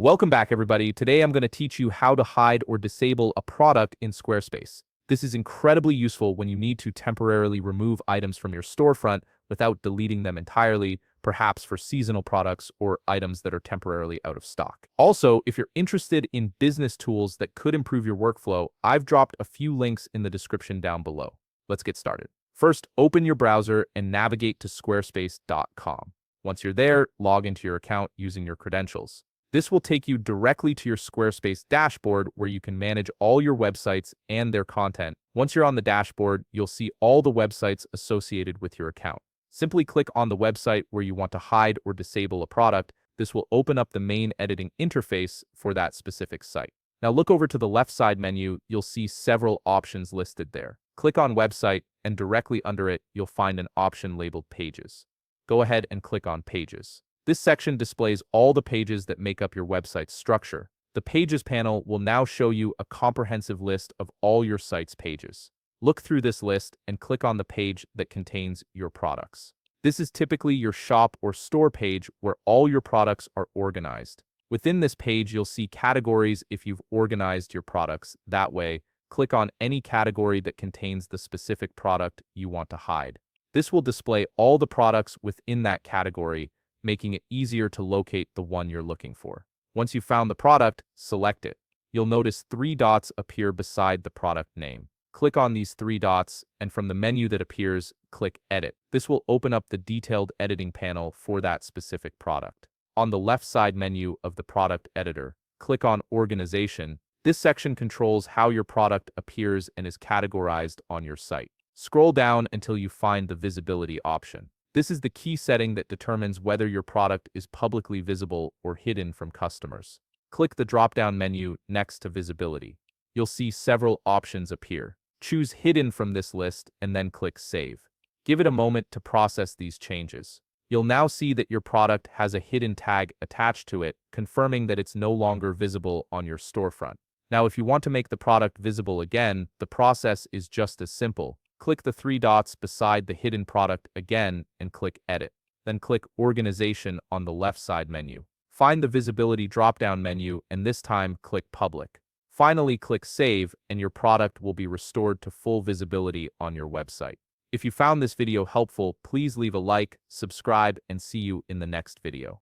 Welcome back, everybody. Today I'm going to teach you how to hide or disable a product in Squarespace. This is incredibly useful when you need to temporarily remove items from your storefront without deleting them entirely, perhaps for seasonal products or items that are temporarily out of stock. Also, if you're interested in business tools that could improve your workflow, I've dropped a few links in the description down below. Let's get started. First, open your browser and navigate to squarespace.com. Once you're there, log into your account using your credentials. This will take you directly to your Squarespace dashboard where you can manage all your websites and their content. Once you're on the dashboard, you'll see all the websites associated with your account. Simply click on the website where you want to hide or disable a product. This will open up the main editing interface for that specific site. Now look over to the left side menu, you'll see several options listed there. Click on Website, and directly under it, you'll find an option labeled Pages. Go ahead and click on Pages. This section displays all the pages that make up your website's structure. The Pages panel will now show you a comprehensive list of all your site's pages. Look through this list and click on the page that contains your products. This is typically your shop or store page where all your products are organized. Within this page, you'll see categories if you've organized your products that way. Click on any category that contains the specific product you want to hide. This will display all the products within that category, making it easier to locate the one you're looking for. Once you've found the product, select it. You'll notice 3 dots appear beside the product name. Click on these 3 dots, and from the menu that appears, click Edit. This will open up the detailed editing panel for that specific product. On the left side menu of the product editor, click on Organization. This section controls how your product appears and is categorized on your site. Scroll down until you find the visibility option. This is the key setting that determines whether your product is publicly visible or hidden from customers. Click the drop-down menu next to Visibility. You'll see several options appear. Choose Hidden from this list and then click Save. Give it a moment to process these changes. You'll now see that your product has a hidden tag attached to it, confirming that it's no longer visible on your storefront. Now, if you want to make the product visible again, the process is just as simple. Click the 3 dots beside the hidden product again and click Edit. Then click Organization on the left side menu. Find the Visibility drop-down menu and this time click Public. Finally, click Save and your product will be restored to full visibility on your website. If you found this video helpful, please leave a like, subscribe, and see you in the next video.